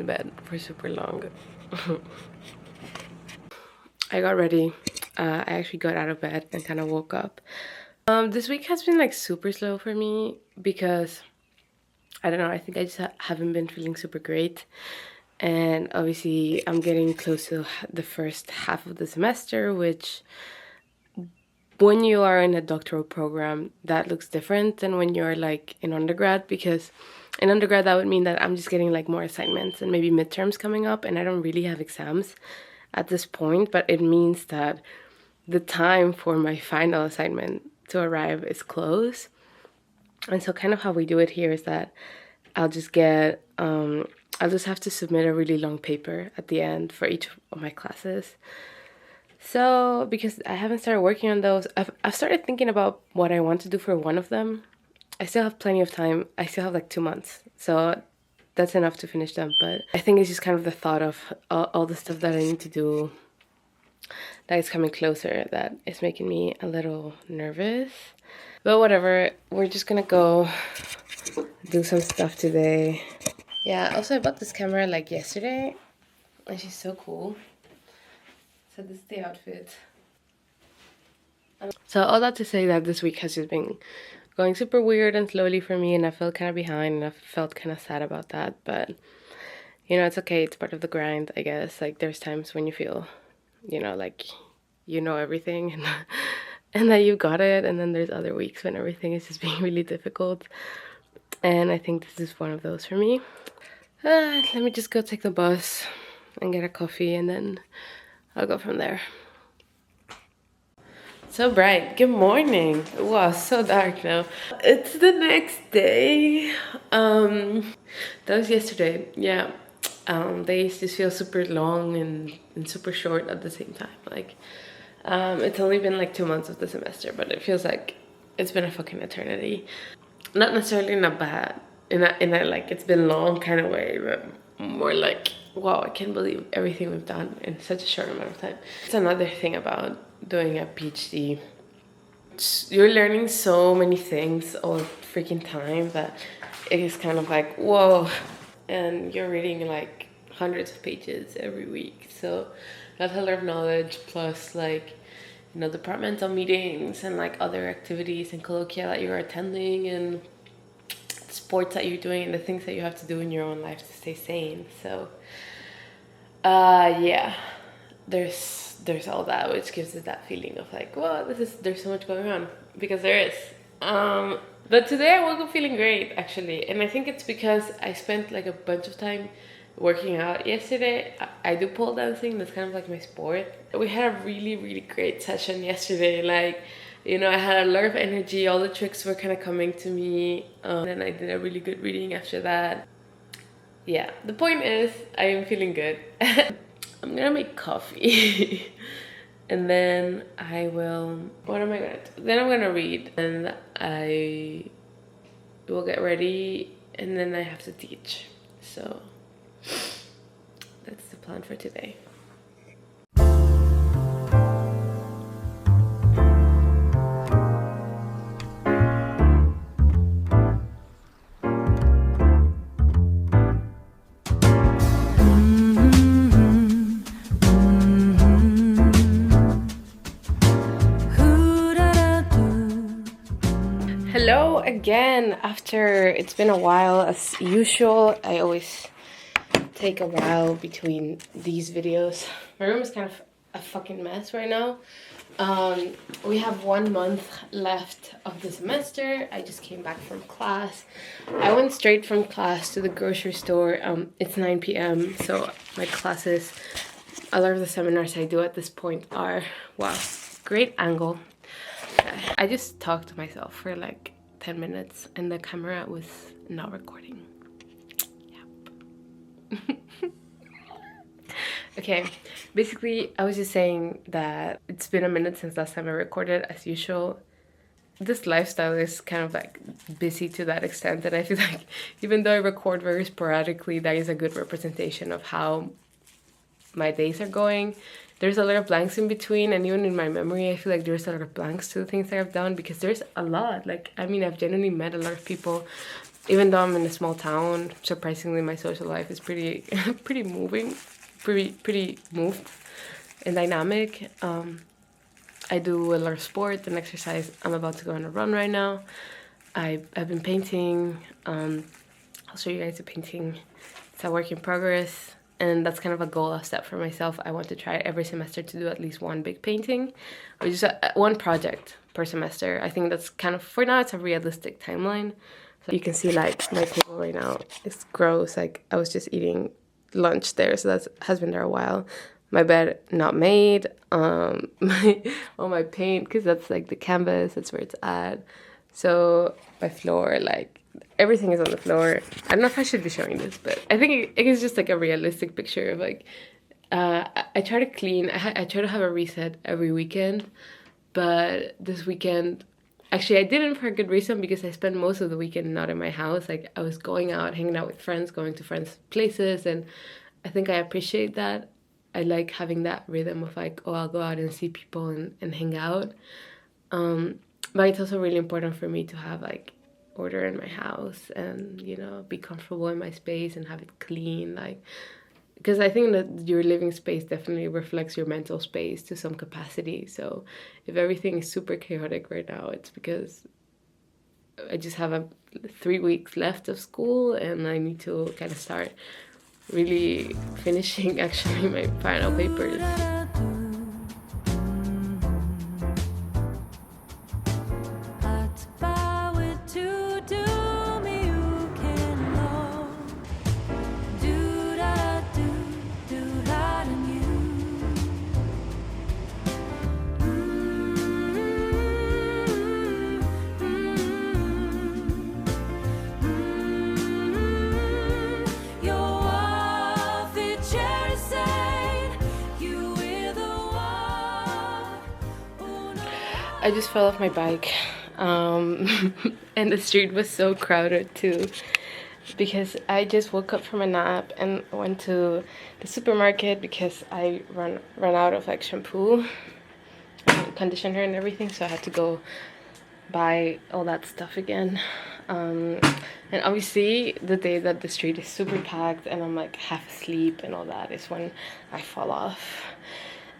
in bed for super long. I got ready. I actually got out of bed and kind of woke up. This week has been like super slow for me because I don't know, I think I just haven't been feeling super great. And obviously I'm getting close to the first half of the semester, which when you are in a doctoral program, that looks different than when you're like in undergrad, because in undergrad that would mean that I'm just getting like more assignments and maybe midterms coming up, and I don't really have exams at this point, but it means that the time for my final assignment to arrive is close. And so kind of how we do it here is that I'll just have to submit a really long paper at the end for each of my classes. So because I haven't started working on those, I've started thinking about what I want to do for one of them. I still have plenty of time. I still have like 2 months, so that's enough to finish them. But I think it's just kind of the thought of all the stuff that I need to do that is coming closer that is making me a little nervous. But whatever, we're just gonna go do some stuff today. Yeah, also I bought this camera like yesterday, and she's so cool. So this is the outfit. So all that to say that this week has just been going super weird and slowly for me, and I felt kind of behind, and I felt kind of sad about that. But you know, it's okay. It's part of the grind, I guess. Like there's times when you feel, you know, like you know everything and and that you got it, and then there's other weeks when everything is just being really difficult. And I think this is one of those for me. Let me just go take the bus and get a coffee, and then I'll go from there. So bright. Good morning. Wow, so dark now. It's the next day. That was yesterday. Yeah. Days just feel super long and super short at the same time. Like, it's only been like 2 months of the semester, but it feels like it's been a fucking eternity. Not necessarily in a bad, in a like it's been long kind of way, but more like, wow, I can't believe everything we've done in such a short amount of time. It's another thing about doing a PhD. You're learning so many things all the freaking time that it is kind of like, whoa. And you're reading like hundreds of pages every week. So that's a lot of knowledge, plus like, you know, departmental meetings and like other activities and colloquia that you're attending, and sports that you're doing, and the things that you have to do in your own life to stay sane. So yeah, there's all that, which gives it that feeling of like, well, there's so much going on, because there is. But today I woke up feeling great, actually, and I think it's because I spent like a bunch of time working out yesterday. I do pole dancing. That's kind of like my sport. We had a really, really great session yesterday. Like, you know, I had a lot of energy. All the tricks were kind of coming to me. And I did a really good reading after that. Yeah, the point is, I am feeling good. I'm gonna make coffee. And then I will, what am I gonna do? Then I'm gonna read, and I will get ready, and then I have to teach. So that's the plan for today. Hello again. After it's been a while, as usual, I always take a while between these videos. My room is kind of a fucking mess right now. We have 1 month left of the semester. I just came back from class. I went straight from class to the grocery store. It's 9 p.m. so my classes, a lot of the seminars I do at this point are, wow, great angle. I just talked to myself for like 10 minutes and the camera was not recording. Yep. Okay, basically I was just saying that it's been a minute since last time I recorded, as usual. This lifestyle is kind of like busy to that extent, and I feel like even though I record very sporadically, that is a good representation of how my days are going. There's a lot of blanks in between, and even in my memory I feel like there's a lot of blanks to the things that I've done, because there's a lot. Like, I mean, I've genuinely met a lot of people even though I'm in a small town, surprisingly my social life is pretty pretty moving, pretty moved and dynamic. I do a lot of sport and exercise. I'm about to go on a run right now. I've been painting. I'll show you guys the painting. It's a work in progress, and that's kind of a goal, a step for myself. I want to try every semester to do at least one big painting, or just one project per semester. I think that's kind of, for now, it's a realistic timeline. So you can see like my table right now is gross. Like I was just eating lunch there, so that has been there a while. My bed not made. All my paint, because that's like the canvas. That's where it's at. So my floor, like everything is on the floor. I don't know if I should be showing this, but I think it is just like a realistic picture of like. I try to clean. I try to have a reset every weekend, but this weekend. Actually, I didn't for a good reason because I spent most of the weekend not in my house. Like I was going out, hanging out with friends, going to friends' places, and I think I appreciate that. I like having that rhythm of like, oh, I'll go out and see people and hang out. But it's also really important for me to have like order in my house and, you know, be comfortable in my space and have it clean. Like, because I think that your living space definitely reflects your mental space to some capacity. So if everything is super chaotic right now, it's because I just have 3 weeks left of school and I need to kind of start really finishing actually my final papers. I just fell off my bike, and the street was so crowded too, because I just woke up from a nap and went to the supermarket because I run out of like shampoo, and conditioner and everything, so I had to go buy all that stuff again. And obviously the day that the street is super packed and I'm like half asleep and all that is when I fall off.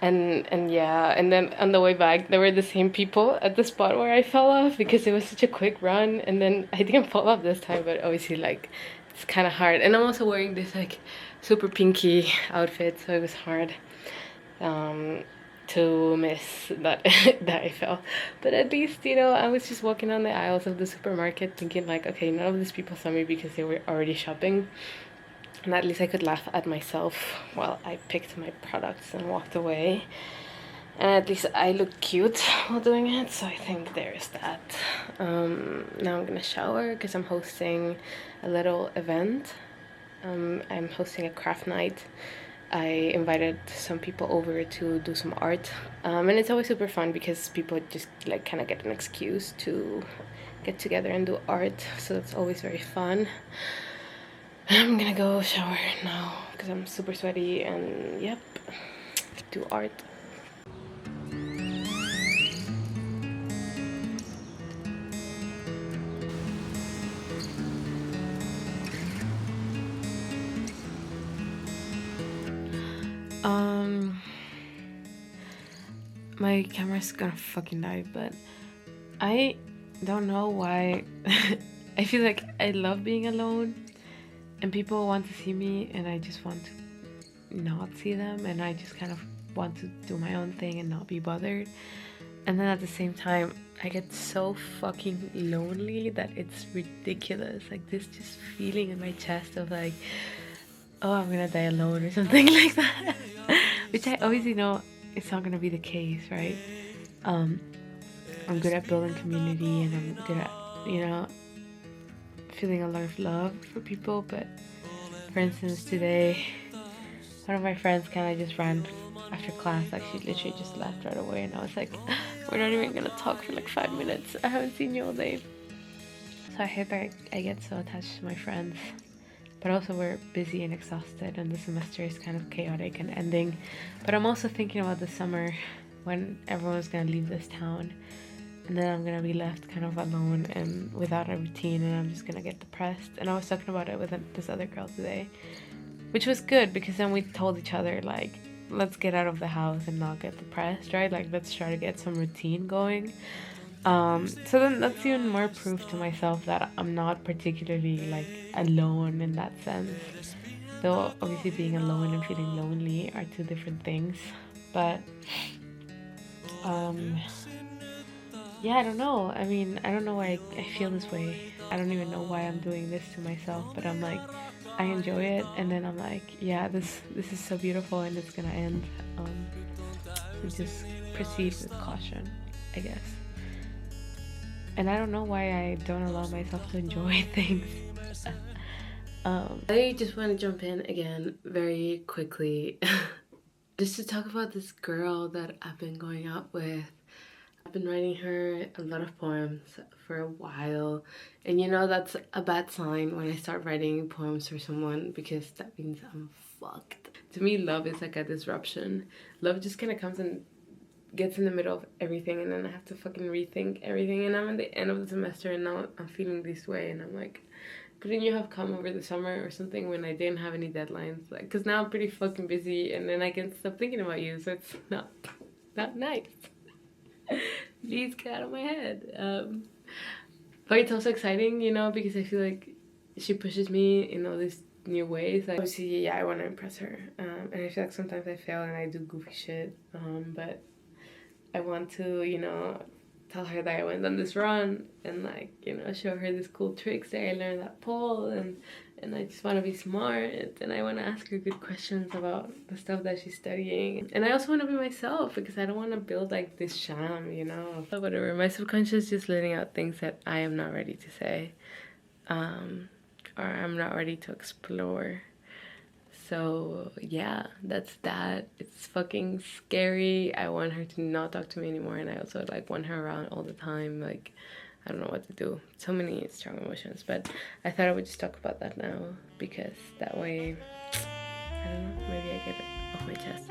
And yeah, and then on the way back there were the same people at the spot where I fell off because it was such a quick run, and then I didn't fall off this time, but obviously like it's kind of hard, and I'm also wearing this like super pinky outfit, so it was hard to miss that that I fell. But at least, you know, I was just walking on the aisles of the supermarket thinking like, okay, none of these people saw me because they were already shopping. And at least I could laugh at myself while I picked my products and walked away. And at least I looked cute while doing it, so I think there's that. Now I'm gonna shower because I'm hosting a little event. I'm hosting a craft night. I invited some people over to do some art. And it's always super fun because people just like kind of get an excuse to get together and do art, so it's always very fun. I'm gonna go shower now because I'm super sweaty and yep, do art. My camera's gonna fucking die, but I don't know why. I feel like I love being alone and people want to see me and I just want to not see them, and I just kind of want to do my own thing and not be bothered. And then at the same time I get so fucking lonely that it's ridiculous. Like this just feeling in my chest of like, oh, I'm gonna die alone or something like that. Which I obviously know it's not gonna be the case, right? I'm good at building community and I'm good at, you know, feeling a lot of love for people. But for instance, today one of my friends kind of just ran after class. Like she literally just left right away, and I was like, we're not even gonna talk for like 5 minutes. I haven't seen you all day. So I hate that I get so attached to my friends, but also we're busy and exhausted and the semester is kind of chaotic and ending. But I'm also thinking about the summer when everyone's gonna leave this town, and then I'm gonna be left kind of alone and without a routine, and I'm just gonna get depressed. And I was talking about it with this other girl today, which was good because then we told each other, like, let's get out of the house and not get depressed, right? Like, let's try to get some routine going. So then that's even more proof to myself that I'm not particularly like alone in that sense. Though obviously being alone and feeling lonely are two different things. But um yeah, I don't know. I mean, I don't know why I feel this way. I don't even know why I'm doing this to myself, but I'm like, I enjoy it, and then I'm like, yeah, this is so beautiful, and it's gonna end. So just proceed with caution, I guess. And I don't know why I don't allow myself to enjoy things. I just want to jump in again very quickly, just to talk about this girl that I've been going out with. I've been writing her a lot of poems for a while, and you know that's a bad sign when I start writing poems for someone, because that means I'm fucked. To me, love is like a disruption. Love just kind of comes and gets in the middle of everything, and then I have to fucking rethink everything, and I'm at the end of the semester and now I'm feeling this way, and I'm like, couldn't you have come over the summer or something when I didn't have any deadlines? Like, because now I'm pretty fucking busy, and then I can't stop thinking about you, so it's not nice. Please get out of my head. But it's also exciting, you know, because I feel like she pushes me in all these new ways. Like, obviously, yeah, I want to impress her, and I feel like sometimes I fail and I do goofy shit, but I want to, you know, tell her that I went on this run and, like, you know, show her these cool tricks that I learned at Paul, and I just want to be smart, and I want to ask her good questions about the stuff that she's studying. And I also want to be myself, because I don't want to build like this sham, you know. But whatever, my subconscious is just letting out things that I am not ready to say, or I'm not ready to explore. So yeah, that's that. It's fucking scary. I want her to not talk to me anymore, and I also like want her around all the time. Like, I don't know what to do. So many strong emotions, but I thought I would just talk about that now, because that way, I don't know, maybe I get it off my chest.